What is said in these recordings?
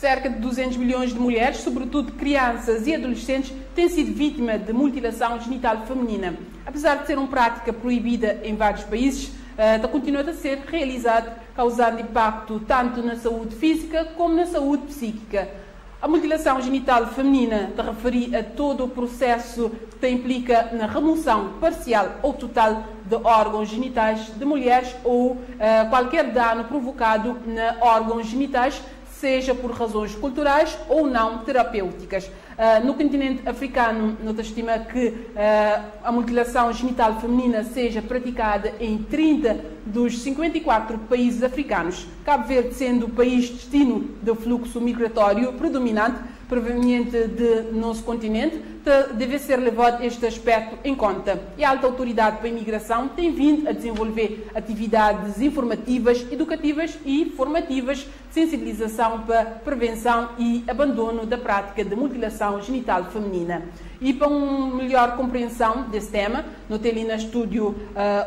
Cerca de 200 milhões de mulheres, sobretudo crianças e adolescentes, têm sido vítimas de mutilação genital feminina. Apesar de ser uma prática proibida em vários países, continua a ser realizada, causando impacto tanto na saúde física como na saúde psíquica. A mutilação genital feminina te refere a todo o processo que implica na remoção parcial ou total de órgãos genitais de mulheres ou qualquer dano provocado na órgãos genitais, seja por razões culturais ou não terapêuticas. No continente africano, não se estima que a mutilação genital feminina seja praticada em 30 dos 54 países africanos. Cabo Verde sendo o país destino do fluxo migratório predominante proveniente de nosso continente, deve ser levado este aspecto em conta. E a Alta Autoridade para a Imigração tem vindo a desenvolver atividades informativas, educativas e formativas de sensibilização para prevenção e abandono da prática de mutilação genital feminina. E para uma melhor compreensão desse tema, no Telina Estúdio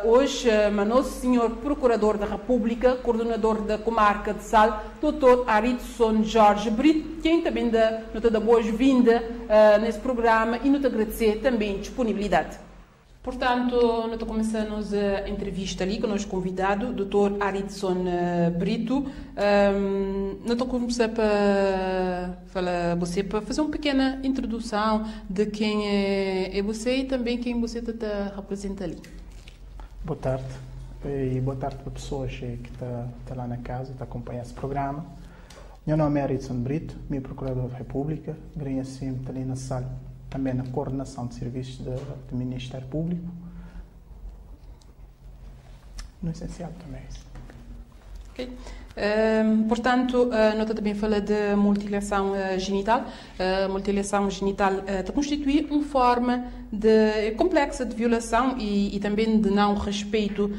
hoje, Manosso, Senhor Procurador da República, Coordenador da Comarca de Sal, Dr. Aridson Jorge Brito, quem também dá boas-vindas nesse programa e nos agradecer também a disponibilidade. Portanto, nós começamos a entrevista ali com o nosso convidado, Dr. Aridson Brito. Nós começamos para falar você, para fazer uma pequena introdução de quem é você e também quem você está representa ali. Boa tarde, e boa tarde para pessoas que estão lá na casa, que acompanham esse programa. Meu nome é Aridson Brito, meu Procurador da República, ganho assim ali na sala, também na coordenação de serviços do Ministério Público. No essencial também é isso. Ok. Portanto, nós também fala de mutilação genital. Mutilação genital constitui uma forma complexa de violação e também de não respeito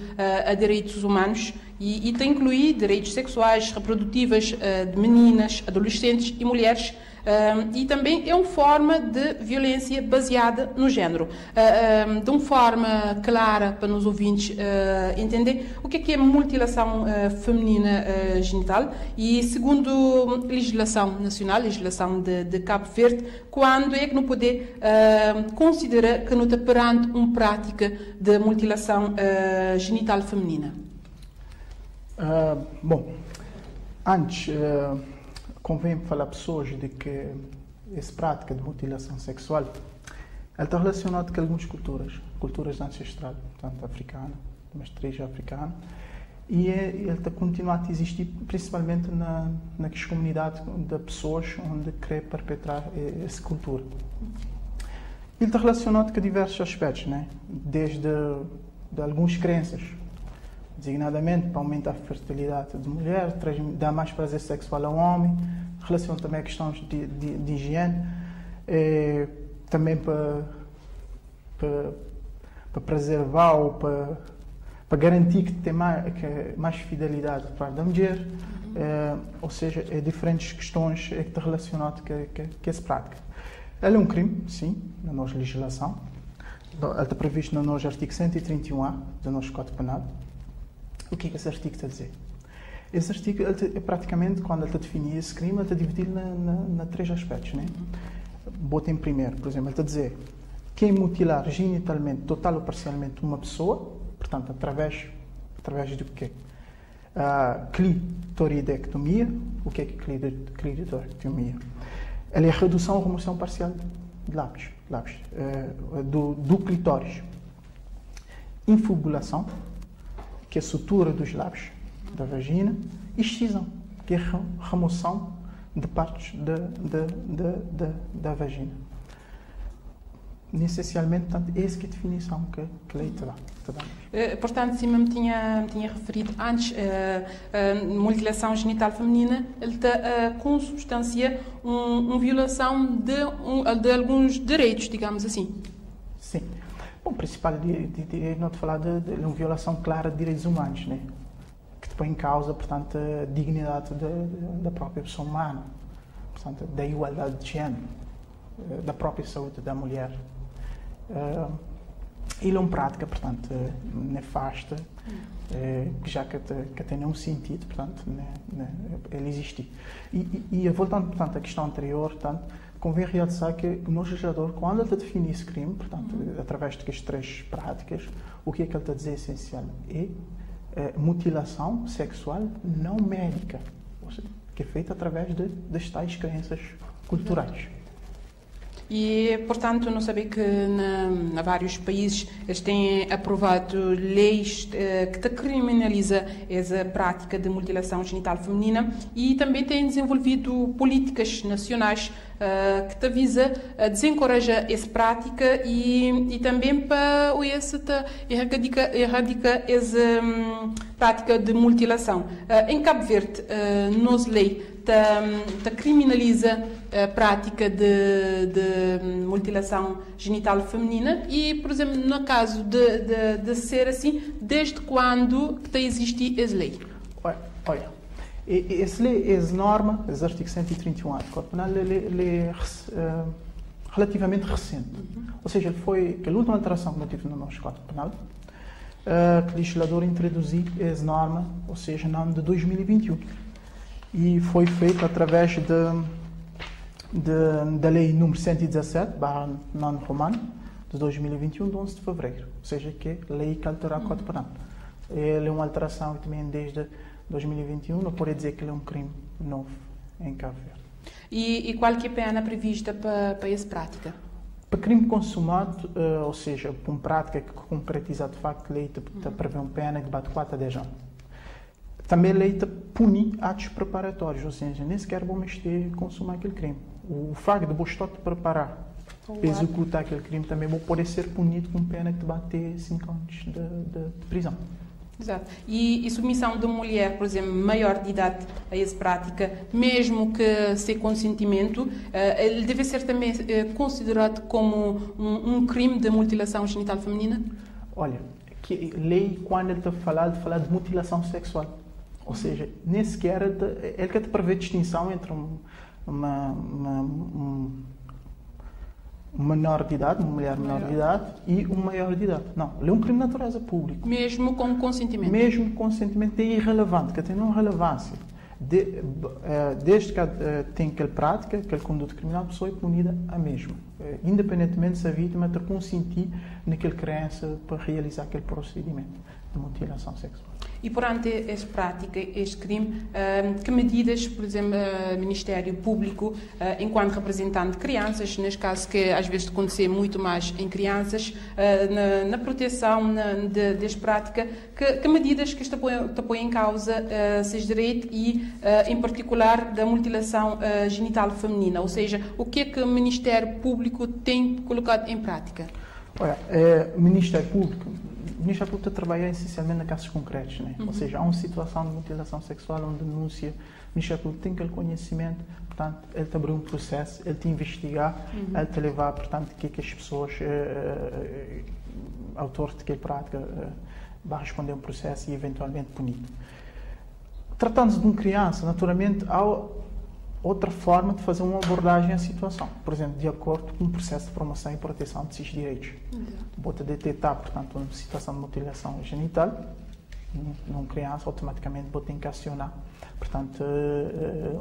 a direitos humanos e inclui direitos sexuais, reprodutivos de meninas, adolescentes e mulheres. E também é uma forma de violência baseada no género. De uma forma clara para os ouvintes entender o que é mutilação feminina genital e, segundo legislação nacional, legislação de Cabo Verde, quando é que não poder considerar que não está perante uma prática de mutilação genital feminina? Bom, antes... convém falar a pessoas de que essa prática de mutilação sexual ela está relacionada com algumas culturas ancestrais, tanto africana, matriz africana, e ele está continuando a existir principalmente nas comunidades de pessoas onde querem perpetrar essa cultura. Ele está relacionado com diversos aspectos, né? Desde de algumas crenças, designadamente para aumentar a fertilidade da mulher, dar mais prazer sexual ao homem, relaciona também a questões de higiene, também para preservar ou para garantir que tem mais fidelidade para parte da mulher, ou seja, diferentes questões que estão relacionadas com essa prática. Ela é um crime, sim, na nossa legislação. Ela está previsto no nosso artigo 131A do nosso Código Penal. O que é que esse artigo está a dizer? Esse artigo, é praticamente, quando ele está a definir esse crime, ele está dividido em três aspectos. Né? Bota em primeiro, por exemplo, ele está a dizer quem mutilar genitalmente, total ou parcialmente, uma pessoa, portanto, através do quê? Clitoridectomia. O que é clitoridectomia? Ela é a redução ou remoção parcial de lábios do clitóris. Infibulação, que é a sutura dos lábios da vagina, e excisão, que é a remoção de partes da vagina. Essencialmente, portanto, essa que é a definição que a lei te dá. Portanto, sim, me tinha referido antes, a mutilação genital feminina, ele está consubstancia uma violação de alguns direitos, digamos assim. Sim. Bom, o principal não te falar de uma violação clara de direitos humanos, né? Que te põe em causa, portanto, a dignidade da própria pessoa humana, portanto, da igualdade de género, da própria saúde da mulher. Ele é uma prática, portanto, nefasta já que tem nenhum sentido, portanto, ele existir. E voltando, portanto, à questão anterior, portanto, convém realçar que o nosso legislador, quando ele define esse crime, portanto, através das 3 práticas, o que é que ele está a dizer essencial? É mutilação sexual não médica, ou seja, que é feita através das tais crenças culturais. E, portanto, não sabia que em vários países eles têm aprovado leis que criminaliza essa prática de mutilação genital feminina e também têm desenvolvido políticas nacionais que te visa desencorajar essa prática e também para erradicar essa prática de mutilação. Em Cabo Verde, nos lei criminaliza a prática de mutilação genital feminina e, por exemplo, no caso de ser assim, desde quando que existe essa lei? Olha, essa lei, essa norma, esse artigo 131 do Código Penal, ele é relativamente recente. Ou seja, que a última alteração que nós tivemos no nosso Código Penal, que o legislador introduziu essa norma, ou seja, no ano de 2021. E foi feito através da lei número 117/9 romano de 2021, de 11 de fevereiro, ou seja, que é a lei que altera o Código Penal. Ele é uma alteração também desde 2021, não pode dizer que ele é um crime novo em Cabo Verde. E qual que é a pena prevista para essa prática? Para crime consumado, ou seja, para uma prática que concretiza de facto a lei prevê uma pena que bate 4 a 10 anos. Também a lei pune atos preparatórios, ou seja, nem sequer vamos ter consumar aquele crime. O facto de você preparar para executar aquele crime também pode ser punido com pena que te bate 5 anos de prisão. Exato. E submissão de uma mulher, por exemplo, maior de idade a essa prática, mesmo que sem consentimento, ele deve ser também considerado como um crime de mutilação genital feminina? Olha, que lei, quando ele está fala de mutilação sexual. Ou seja, nem sequer ele quer prever distinção entre uma menor de idade, uma mulher menor de idade e um maior de idade. Não, ele é um crime de natureza pública. Mesmo com consentimento? Mesmo com consentimento é irrelevante, que tem uma relevância. Desde que tem aquela prática, aquele conduto criminal, a pessoa é punida a mesma. Independentemente se a vítima ter consentir naquela crença para realizar aquele procedimento de mutilação sexual. E perante esta prática, este crime, que medidas, por exemplo, o Ministério Público, enquanto representante de crianças, neste caso que às vezes acontece muito mais em crianças, na proteção desta prática, que medidas que põem em causa esses direitos e, em particular, da mutilação genital feminina? Ou seja, o que é que o Ministério Público tem colocado em prática? Olha, o Ministério Público está a trabalhar essencialmente em casos concretos, né? Ou seja, há uma situação de mutilação sexual, uma denúncia, o Ministério Público tem aquele conhecimento, portanto, ele te abriu um processo, ele te investigar, ele te levar, portanto, que as pessoas, autores de que prática, vai responder um processo e eventualmente punido. Tratando-se de uma criança, naturalmente, há outra forma de fazer uma abordagem à situação. Por exemplo, de acordo com o processo de promoção e proteção desses direitos. Bota detectar, portanto, uma situação de mutilação genital numa criança, automaticamente bota encacionar, portanto,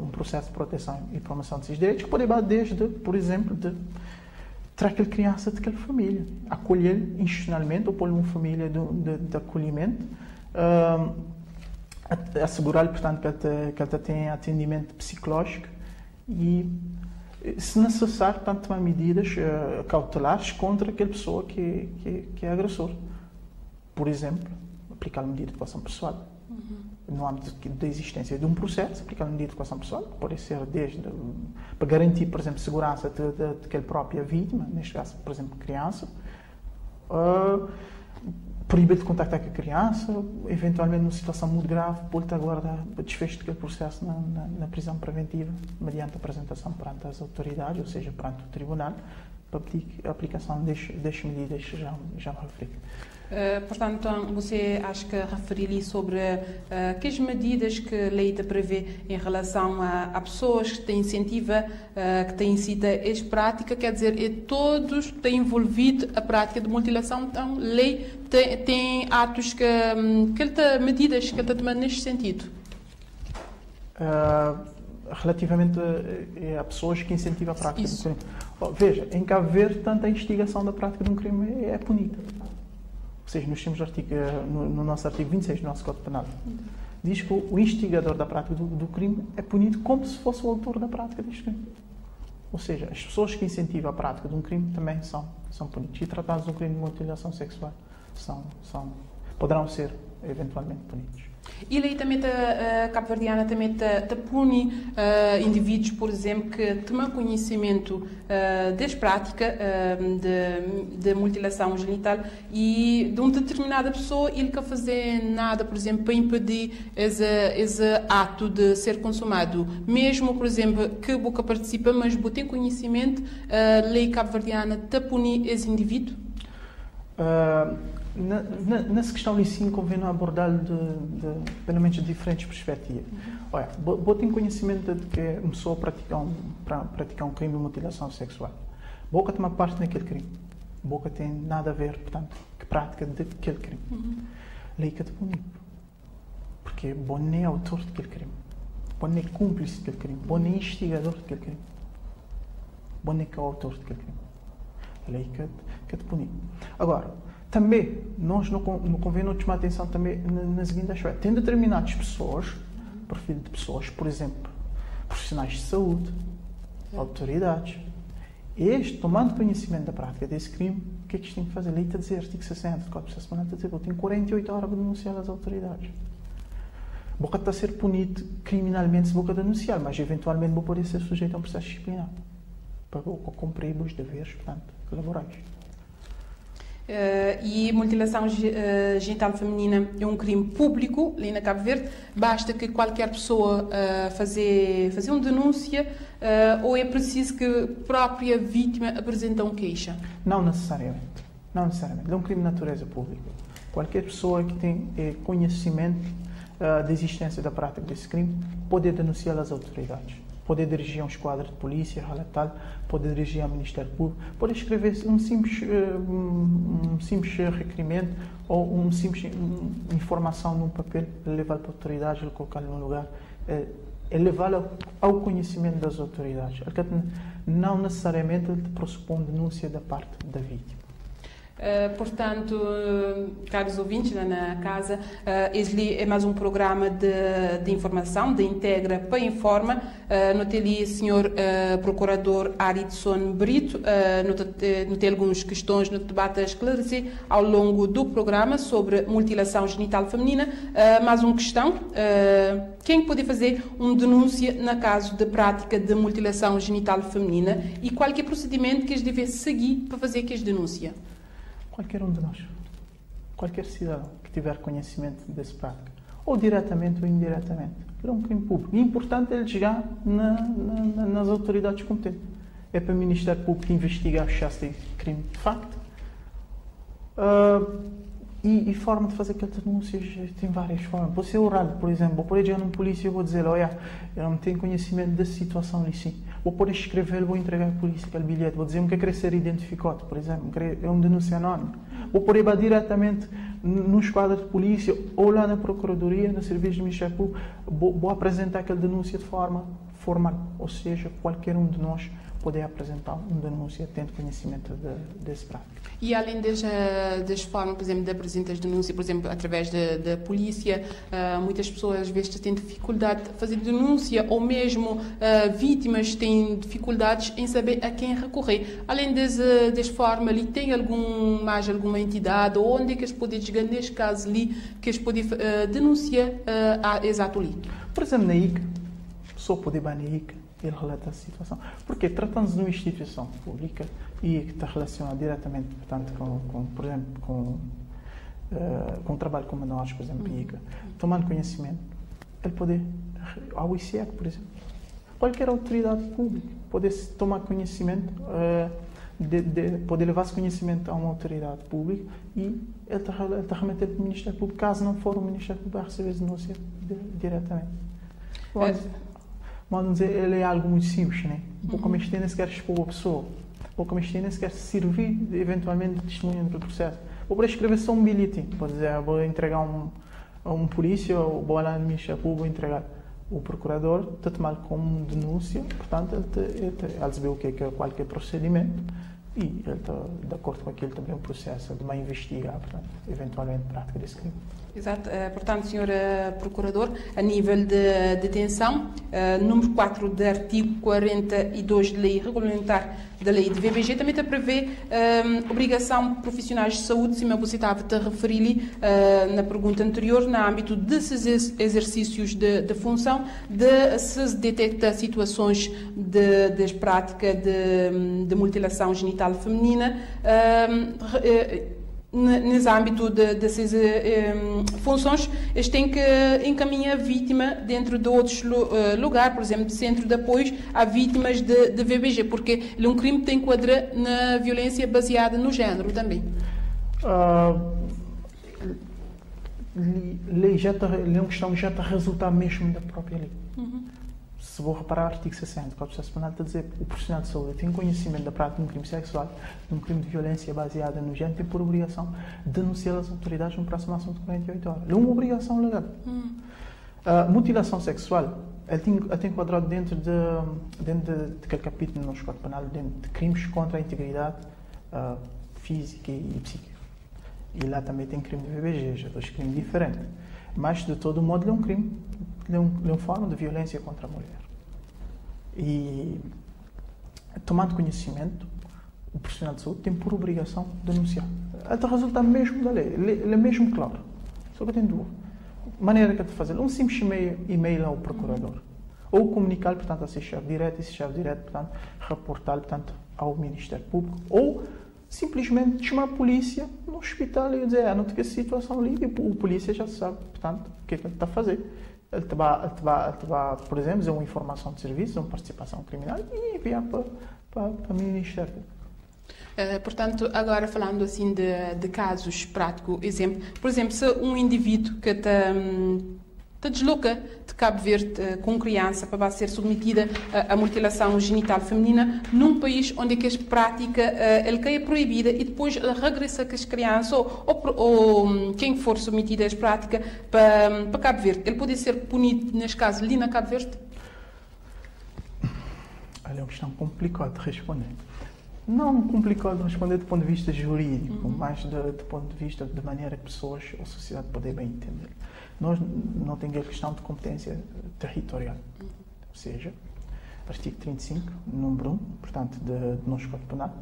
um processo de proteção e promoção desses direitos, que pode ir desde, por exemplo, de trazer aquela criança daquela família, acolher institucionalmente ou pôr uma família de acolhimento, assegurar-lhe, portanto, que ela tenha atendimento psicológico e, se necessário, portanto, tomar medidas cautelares contra aquela pessoa que é agressor. Por exemplo, aplicar a medida de coação pessoal. No âmbito da existência de um processo, aplicar a medida de coação pessoal, pode ser desde para garantir, por exemplo, segurança daquela própria vítima, neste caso, por exemplo, criança, proibir de contactar com a criança, eventualmente numa situação muito grave, pode aguardar o desfecho daquele processo na prisão preventiva, mediante a apresentação perante as autoridades, ou seja, perante o tribunal, para a aplicação das medidas que já me referi. Portanto, você acha que referir sobre que medidas que a lei prevê em relação a pessoas que têm incentiva, que têm incita esta prática, quer dizer, todos têm envolvido a prática de mutilação, então a lei tem atos medidas que ele está tomando neste sentido? Relativamente a pessoas que incentivam a prática do crime. Veja, em Cabo Verde, tanto a instigação da prática de um crime é punida. Ou seja, nós temos no nosso artigo 26 do nosso Código Penal, diz que o instigador da prática do crime é punido como se fosse o autor da prática deste crime. Ou seja, as pessoas que incentivam a prática de um crime também são punidas. E tratados de um crime de mutilação sexual poderão ser eventualmente punidos. E a lei também cabo-verdiana também pune indivíduos, por exemplo, que tomam conhecimento das práticas de mutilação genital e de uma determinada pessoa ele quer fazer nada, por exemplo, para impedir esse ato de ser consumado. Mesmo, por exemplo, que a boca participa, mas tem conhecimento, a lei cabo-verdiana pune esse indivíduo? Nessa questão ali sim convém abordá-lo pelo menos de diferentes perspectivas. Olha, vou ter conhecimento de que uma pessoa praticar um crime de mutilação sexual. Boca tomar parte naquele crime. Boca tem nada a ver, portanto, que prática daquele crime. Lei que te pune. Porque bom nem é autor daquele crime. Bom nem é cúmplice daquele crime. Bom nem é instigador daquele crime. Bom nem é o autor daquele crime. Lei que te pune. Agora, também, nós no convém chamar atenção também na seguinte aspecto. Tem determinadas pessoas, perfil de pessoas, por exemplo, profissionais de saúde, autoridades, tomando conhecimento da prática desse crime, o que é que isto tem que fazer? A lei está a dizer, artigo 60 do Código Processual Penal, está a dizer, eu tenho 48 horas para denunciar as autoridades. Vou estar a ser punido criminalmente se vou denunciar, mas eventualmente vou poder ser sujeito a um processo disciplinar para cumprir os deveres, portanto, laborais. E mutilação genital feminina é um crime público ali na Cabo Verde. Basta que qualquer pessoa fazer uma denúncia ou é preciso que a própria vítima apresente uma queixa? Não necessariamente. Não necessariamente. É um crime de natureza pública. Qualquer pessoa que tem conhecimento da existência da prática desse crime pode denunciar às autoridades. Pode dirigir a um esquadro de polícia, relatar, pode dirigir ao Ministério Público, pode escrever um simples requerimento ou uma simples informação num papel, levá-lo para a autoridade, colocá-lo num lugar, levá-lo ao conhecimento das autoridades. Não necessariamente pressupõe denúncia da parte da vítima. Portanto, caros ouvintes lá na casa, este é mais um programa de informação, de Integra para Informa. No tem senhor Procurador Aridson Brito, no tem algumas questões no debate a esclarecer ao longo do programa sobre mutilação genital feminina. Mais uma questão, quem pode fazer uma denúncia na caso de prática de mutilação genital feminina e qual é o procedimento que eles devem seguir para fazer essa denúncia? Qualquer um de nós, qualquer cidadão que tiver conhecimento desse prática, ou diretamente ou indiretamente, é um crime público. E é importante ele chegar nas autoridades competentes. É para o Ministério Público investigar se este crime de facto. E forma de fazer aquelas denúncias tem várias formas. Pode ser oral, por exemplo. Vou poder chegar num polícia e vou dizer, olha, eu não tenho conhecimento dessa situação ali sim. Vou poder escrever, vou entregar à polícia aquele bilhete. Vou dizer-me que quer ser identificado, por exemplo. É um denúncia anónimo. Vou poder ir diretamente no esquadro de polícia ou lá na Procuradoria, no Serviço do Ministério Público. Vou apresentar aquela denúncia de forma formal. Ou seja, qualquer um de nós poder apresentar uma denúncia tendo conhecimento desse prático. E além das formas, por exemplo, de apresentar as denúncias, por exemplo, através da polícia, muitas pessoas às vezes têm dificuldade de fazer denúncia ou mesmo vítimas têm dificuldades em saber a quem recorrer. Além das formas, ali tem alguma entidade ou onde é que eles podem chegar neste caso ali que eles podem denunciar exato ali? Por exemplo, na ICA, a pessoa pode ir para a ICA, ele relata a situação. Porque tratando-se de uma instituição pública e que está relacionada diretamente, portanto, por exemplo, com o trabalho com menores, por exemplo, ICA, tomando conhecimento, ele pode, ao ICEC, por exemplo, qualquer autoridade pública, pode tomar conhecimento de poder levar esse conhecimento a uma autoridade pública e ele está remetendo para o Ministério Público, caso não for o Ministério Público a receber a denúncia diretamente. Vamos dizer, ele é algo muito simples, né? Pouco mais tem nem sequer expor a pessoa, pouco mais tem nem sequer servir eventualmente de testemunha no processo. Ou para escrever só um bilhete, por dizer, vou entregar a um polícia, ou vou lá no Ministério Público entregar. O procurador está tomado como denúncia, portanto, ele sabe o que é qualquer procedimento e ele está de acordo com aquilo também o processo de investigar, portanto, eventualmente prática desse crime. Exato. Portanto, Sr. Procurador, a nível de detenção, número 4 do artigo 42 da Lei Regulamentar da Lei de VBG também prevê obrigação de profissionais de saúde, se você estava a referir-lhe na pergunta anterior, no âmbito desses exercícios de função, de se detectar situações de prática de mutilação genital feminina, nesse âmbito dessas funções, eles têm que encaminhar a vítima dentro de outros lugares, por exemplo, de centro de apoio a vítimas de VBG, porque ele é um crime que tem enquadra na violência baseada no género também. É uma questão que já está a resultar mesmo da própria lei. Se vou reparar o artigo 60 do Código Processo Penal, está a dizer que o profissional de saúde tem conhecimento da prática de um crime sexual, de um crime de violência baseada no género, tem por obrigação denunciar as autoridades no próximo ação de 48 horas. É uma obrigação legal. Mutilação sexual, ele tem enquadrado dentro daquele capítulo no Código Penal, dentro de crimes contra a integridade física e psíquica. E lá também tem crime de VBG, já dois crimes diferentes. Mas, de todo modo, ele é um crime, ele é uma forma de violência contra a mulher. E, tomando conhecimento, o profissional de saúde tem por obrigação denunciar. Até resulta mesmo da lei, ele é mesmo claro. Só que eu tenho dúvida. Maneira que é de fazer, um simples e-mail ao procurador. Ou comunicar, portanto, a seu chefe direto, e se chefe direto, portanto, reportar, portanto, ao Ministério Público. Ou simplesmente chamar a polícia no hospital e dizer, não tem essa situação ali, e o polícia já sabe, portanto, o que é que ele está a fazer. Ele te vai, por exemplo, dizer uma informação de serviço, uma participação criminal e enviar para o Ministério Público. Portanto, agora falando assim de casos práticos, por exemplo, se um indivíduo que te desloca de Cabo Verde com criança para ser submetida à mutilação genital feminina num país onde a prática ele é proibida e depois regressa com as crianças ou quem for submetido a essa prática para Cabo Verde, ele pode ser punido, neste caso, ali na Cabo Verde? É uma questão complicada de responder. Não complicado de responder do ponto de vista jurídico, mas do ponto de vista de maneira que pessoas ou sociedade podem bem entender. Nós não temos a questão de competência territorial, ou seja, artigo 35, número 1, portanto, do nosso Código Penal,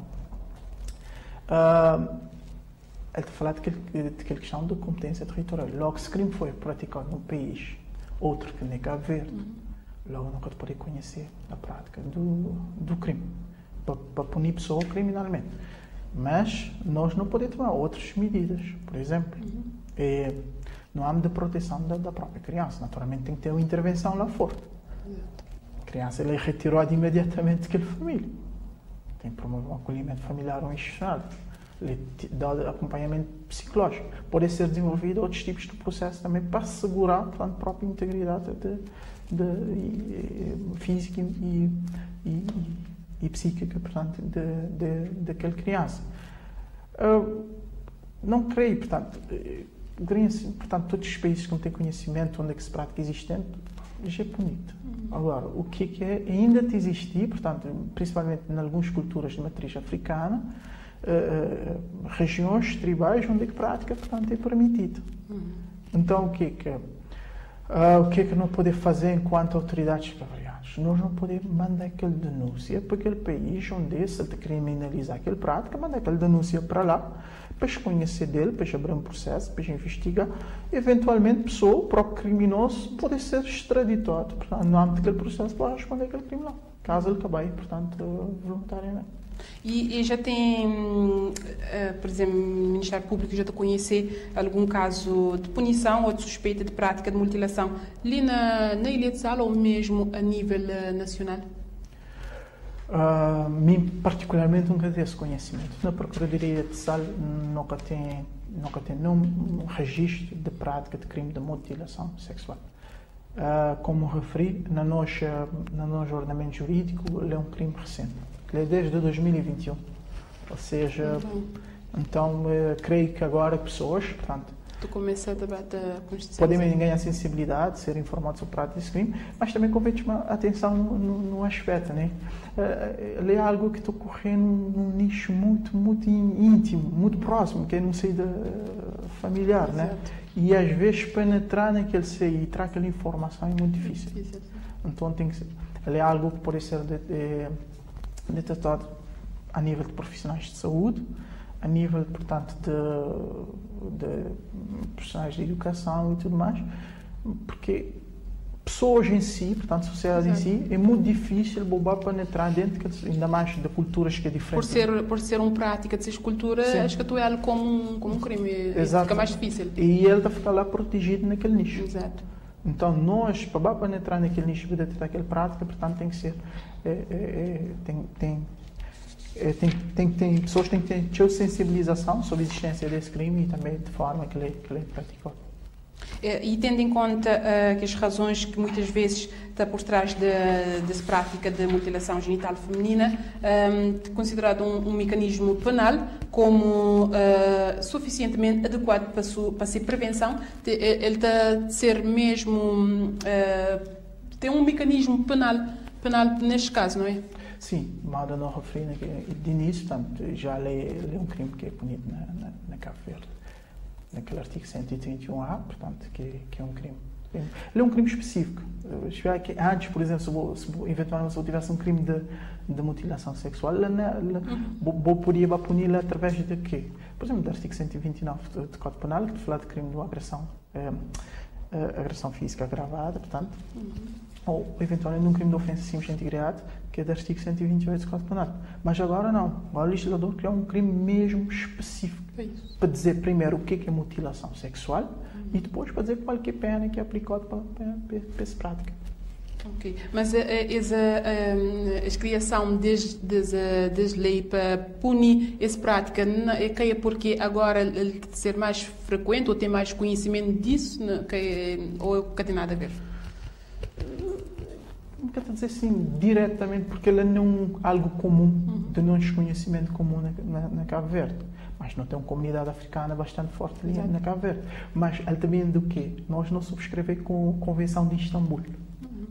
ele está a falar daquela questão de competência territorial. Logo, se o crime foi praticado num país, outro que nem Cabo Verde, logo nunca pode conhecer a prática do crime, para punir a pessoa criminalmente. Mas nós não podemos tomar outras medidas, por exemplo, no âmbito de proteção da própria criança. Naturalmente tem que ter uma intervenção lá fora. A criança é retirada imediatamente daquela família. Tem que promover um acolhimento familiar ou institucional. Dá acompanhamento psicológico. Pode ser desenvolvido outros tipos de processo também para assegurar, portanto, a própria integridade física e psíquica, portanto, daquela criança. Não creio, portanto, todos os países que não têm conhecimento onde é que se pratica existente, já é punido. Agora, o que é ainda te existir, portanto, principalmente em algumas culturas de matriz africana, regiões tribais onde é que prática, portanto, é permitido. Então, o que é que não podemos fazer enquanto autoridades civilizadas? Nós não podemos mandar aquela denúncia para aquele país onde se criminalizar aquela prática, mandar aquela denúncia para lá, para se conhecer dele, para abrir um processo, para investigar. Eventualmente, pessoa, o próprio criminoso, pode ser extraditado, portanto, no âmbito daquele processo, para responder aquele crime lá, caso ele acabe, portanto, voluntariamente. E já tem, por exemplo, o Ministério Público já está a conhecer algum caso de punição ou de suspeita de prática de mutilação ali na Ilha de Sal ou mesmo a nível nacional? Mim, particularmente, nunca tive esse conhecimento. Na Procuradoria de Sal nunca tem nenhum registro de prática de crime de mutilação sexual. Como referi, no nosso ordenamento jurídico, ele é um crime recente. Ele é desde 2021. Ou seja, então creio que agora pessoas, portanto, Tu começa a debater a Constituição. podem ganhar sensibilidade, ser informados sobre a prática desse crime, mas também convém chamar atenção no aspecto, né? Ele é algo que está ocorrendo num nicho muito íntimo, muito próximo, que é no seio familiar, né? E às vezes penetrar naquele seio e trazer aquela informação é muito difícil. Então tem que ser, ele é algo que pode ser detectado a nível de profissionais de saúde, a nível, portanto, de profissionais de educação e tudo mais, porque pessoas em si, portanto, a sociedade em si, é muito difícil bobar penetrar dentro, ainda mais de culturas que é diferente. Por ser uma prática dessas culturas, acho que tu é como um crime, fica mais difícil. E ele está a ficar lá protegido naquele nicho. Exato. Então, nós, para penetrar naquele nicho e detectar aquela prática, portanto, tem que ser... pessoas têm que ter sensibilização sobre a existência desse crime e também de forma que ele é praticado. E tendo em conta que as razões que muitas vezes está por trás dessa prática de mutilação genital feminina, considerado um mecanismo penal como suficientemente adequado para ser prevenção, ele está a ser mesmo tem um mecanismo penal neste caso, não é? Sim, mal não referi de início, portanto, já é um crime que é punido na Cabo Verde, naquele artigo 131A, portanto, que é um crime. Ele é um crime específico. Antes, por exemplo, se eventualmente eu tivesse um crime de mutilação sexual, eu poderia punir através de quê? Por exemplo, do artigo 129 do Código Penal, que fala de crime de agressão física agravada, portanto, ou eventualmente um crime de ofensa simples de integridade, que é do artigo 128 do Código Penal. Mas agora não. Agora o legislador criou um crime mesmo específico para dizer primeiro o que é mutilação sexual e depois para dizer qual é a pena que é aplicada para essa prática. Ok, mas a criação das leis para punir essa prática é porque agora ele ser mais frequente ou ter mais conhecimento disso, ou que tem nada a ver? Não quero dizer assim diretamente, porque ele não é algo comum, de não desconhecimento comum na Cabo Verde. Mas não tem uma comunidade africana bastante forte ali na Cabo Verde. Mas ele também do quê? Nós não subscrevemos com a Convenção de Istambul.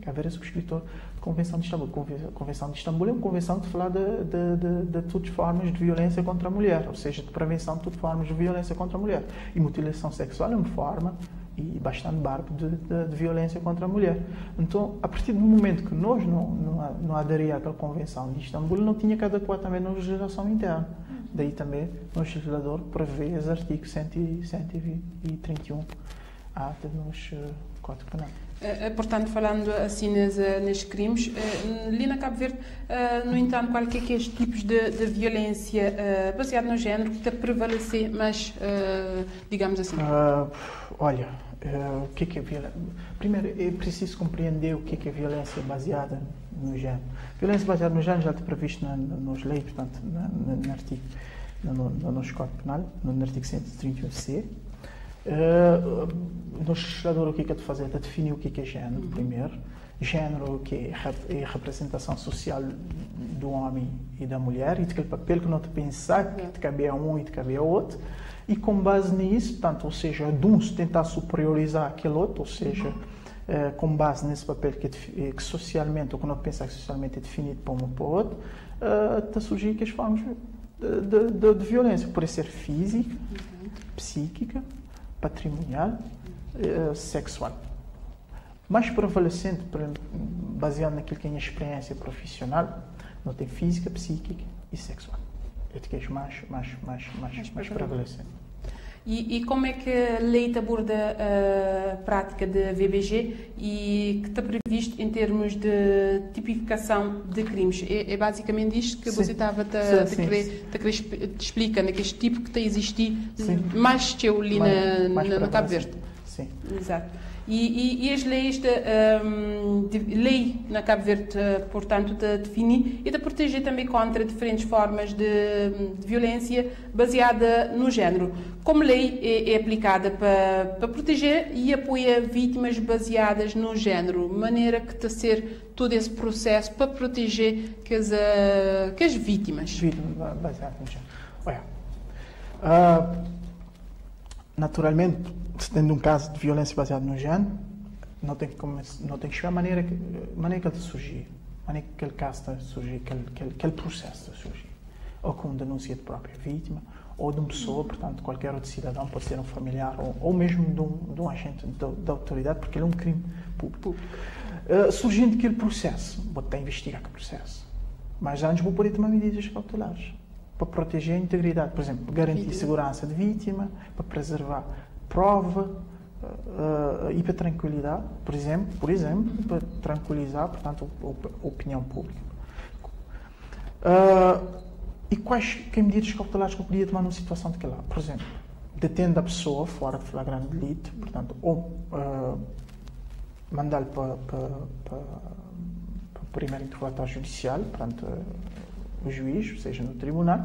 Cabo Verde é subscritor da Convenção de Istambul. A Convenção de Istambul é uma convenção que fala de todas as formas de violência contra a mulher, ou seja, de prevenção de todas as formas de violência contra a mulher. E mutilação sexual é uma forma e bastante bárbaro de violência contra a mulher. Então, a partir do momento que nós não aderíamos àquela Convenção de Istambul, não tinha que adequar também na legislação interna. Daí também o legislador prevê os artigos 131 do Código Penal. Portanto, falando assim nesses crimes, ali na Cabo Verde, no entanto, qual que é estes tipos de violência baseada no género que está a prevalecer, mas digamos assim? Olha, o que é violência? Primeiro, é preciso compreender o que é violência baseada no género. Violência baseada no género já está previsto nas leis, portanto, no nosso Código Penal, no artigo 131C. No legislador, o que é de fazer? De definir o que é género, primeiro. Género, que é a representação social do homem e da mulher, e daquele papel que não te pensar que te cabe a um e te cabe a outro. E com base nisso, portanto, ou seja, de um se tentar superiorizar aquele outro, ou seja, com base nesse papel que socialmente, ou que não pensar que socialmente é definido para um ou para o outro, está a surgir que as formas de violência, por ser física, psíquica, patrimonial, sexual. Mais prevalecente, baseado naquilo que é a minha experiência profissional, não tem física, psíquica e sexual. É de que é mais prevalecente. E como é que a lei aborda a prática da VBG e que está previsto em termos de tipificação de crimes? É basicamente isto que você estava a querer explicar, né? Que este tipo que está a existir mais teu ali na Cabo Verde. Sim. Exato. E as leis, lei na Cabo Verde, portanto, de definir e de proteger também contra diferentes formas de violência baseada no género. Como lei é aplicada para proteger e apoia vítimas baseadas no género, maneira que está a ser todo esse processo para proteger que as vítimas. Vítimas baseadas no género. Olha, naturalmente, se tendo um caso de violência baseada no género, não tem que chegar a maneira que ele surgir, a maneira que aquele caso está a surgir, aquele processo está a surgir. Ou com denúncia de própria vítima, ou de uma pessoa, portanto, qualquer outro cidadão, pode ser um familiar, ou mesmo de um agente da autoridade, porque ele é um crime público. Surgindo aquele processo, vou até investigar aquele processo. Mas antes vou poder tomar medidas cautelares para proteger a integridade, por exemplo, garantir segurança de vítima, para preservar prova e para tranquilidade, por exemplo, para tranquilizar, portanto, a opinião pública. E quais medidas cautelares que eu podia tomar numa situação daquela? Por exemplo, detendo a pessoa fora de flagrante delito, portanto, ou mandá-lo para o primeiro interrogatório judicial, portanto, o juiz, seja no tribunal,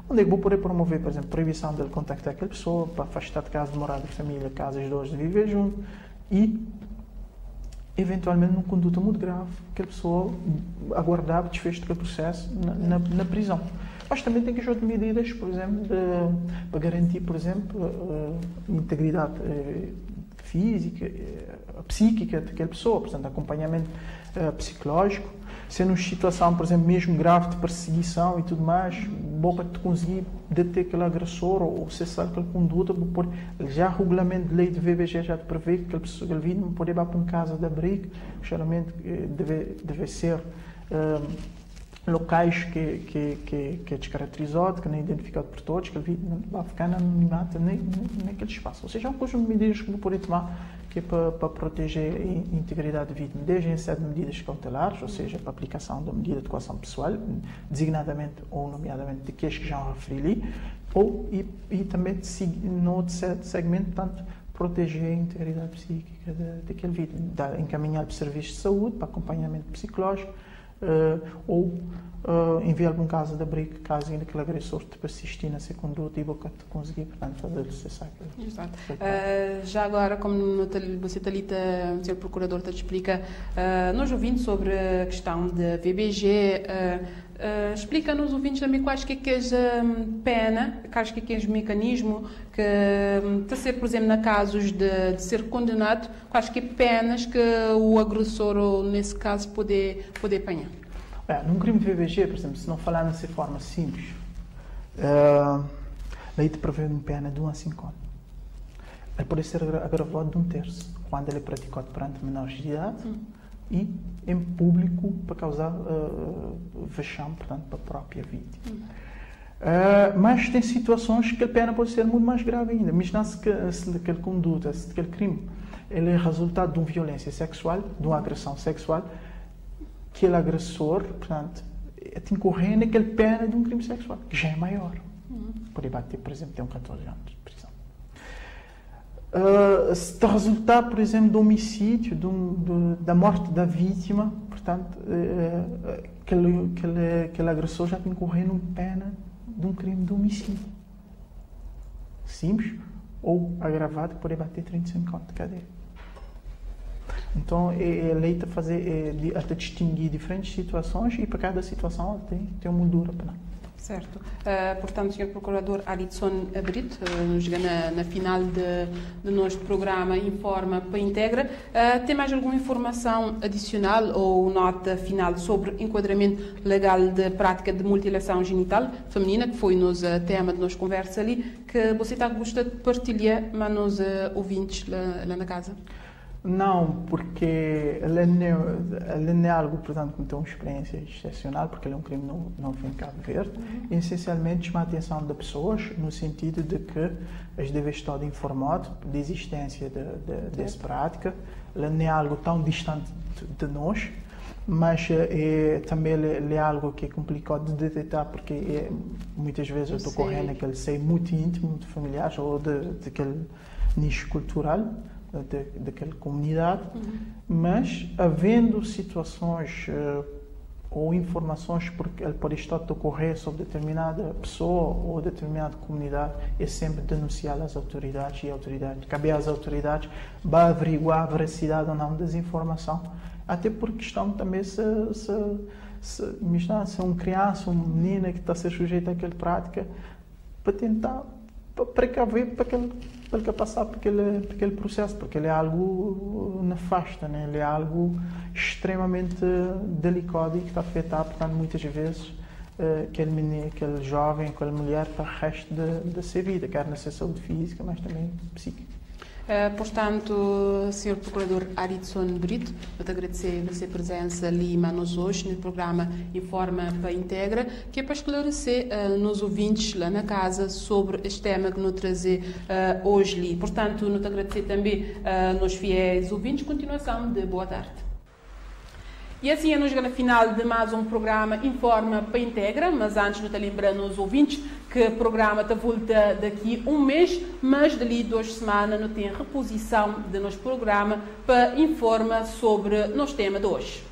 onde é que vou poder promover, por exemplo, proibição de ele contactar aquela pessoa, para afastar de casa de morada de família, casas de hoje de viver junto, e, eventualmente, numa conduta muito grave, aquela pessoa aguardava o desfecho daquele processo na prisão. Mas também tem que haver medidas, por exemplo, para garantir, por exemplo, a integridade física, psíquica daquela pessoa, portanto, acompanhamento psicológico, sendo uma situação, por exemplo, mesmo grave de perseguição e tudo mais, bom para te conseguir deter aquele agressor ou cessar aquela conduta, já o regulamento de lei de VBG já te prevê que aquele vítima pode ir para uma casa de abrigo, geralmente deve ser locais que é descaracterizado, que não é identificado por todos, que ele vítima não vai ficar na anonimato naquele espaço. Ou seja, é um conjunto de medidas que vou poder tomar que é para proteger a integridade da vítima, desde a inserção de medidas cautelares, ou seja, para a aplicação da medida de coação pessoal, designadamente ou nomeadamente daqueles que já referi ali, e também no outro segmento, portanto, proteger a integridade psíquica daquele vítima, encaminhar para serviços de saúde, para acompanhamento psicológico, ou enviar para um caso de abrigo, caso ainda aquele agressor te persistir nessa conduta e boca te conseguir, portanto, fazer-lhe cessar aquele. Exato. Já agora, como você Thalita, o Sr. Procurador te explica, nós ouvindo sobre a questão da VBG, explica-nos ouvintes também quais que é a pena, quais que é o mecanismo que está a ser, por exemplo, na casos de ser condenado, quais que é penas que o agressor, ou nesse caso, poder apanhar. Num crime de VBG, por exemplo, se não falar nessa forma simples, a lei te prevê uma pena de 1 a 5 anos. Ele pode ser agravado de 1/3, quando ele é praticado perante menores de idade e em público para causar vexame, portanto, para a própria vítima. Mas tem situações que a pena pode ser muito mais grave ainda. Imagina-se se aquela conduta, se aquele crime, ele é resultado de uma violência sexual, de uma agressão sexual, aquele agressor, portanto, tem incorrer naquela pena de um crime sexual, que já é maior. Pode bater, por exemplo, tem 14 anos de prisão. Se te resultar, por exemplo, de homicídio, da morte da vítima, portanto, aquele agressor já tem incorrer numa pena de um crime de homicídio. Simples ou agravado, que pode bater 35 anos de cadeia. Então, a lei está a distinguir diferentes situações e para cada situação tem uma moldura penal. Certo. Portanto, Sr. Procurador Alisson Brito, na final do nosso programa Informa para Integra, tem mais alguma informação adicional ou nota final sobre enquadramento legal de prática de mutilação genital feminina, que foi o tema de nossa conversa ali, que você está a gostar de partilhar, mas nos ouvintes lá na casa? Não, porque ele não é algo, portanto, que tem uma experiência excepcional, porque ele é um crime novo em Cabo Verde. E, essencialmente, chama a atenção das pessoas no sentido de que eles devem estar informados da existência dessa prática. Ele não é algo tão distante de nós, mas também é algo que é complicado de detectar, porque muitas vezes ocorre naquele seio muito íntimo, muito familiar, ou daquele nicho cultural, daquela comunidade, mas havendo situações ou informações porque ele pode estar a ocorrer sobre determinada pessoa ou determinada comunidade, é sempre denunciar às autoridades, e cabe às autoridades para averiguar a veracidade ou não das informações, até por questão também se uma criança, uma menina que está a ser sujeita àquela prática, para tentar precaver para que passar por aquele processo, porque ele é algo nefasto, né? Ele é algo extremamente delicado e que está a afetar, portanto, muitas vezes aquele menino, aquele jovem, aquela mulher para o resto da sua vida, quer na sua saúde física, mas também psíquica. Portanto, Sr. Procurador Aridson Brito, eu te agradecer a sua presença ali hoje no programa Informa para Integra, que é para esclarecer nos ouvintes lá na casa sobre este tema que nos trazer hoje ali. Portanto, eu te agradecer também nos fiéis ouvintes. Continuação de boa tarde. E assim é nos chegando ao final de mais um programa Informa para Integra, mas antes de te lembrar nos ouvintes que o programa está volta daqui um mês, mas dali 2 semanas não tem reposição do nosso programa para informar sobre o nosso tema de hoje.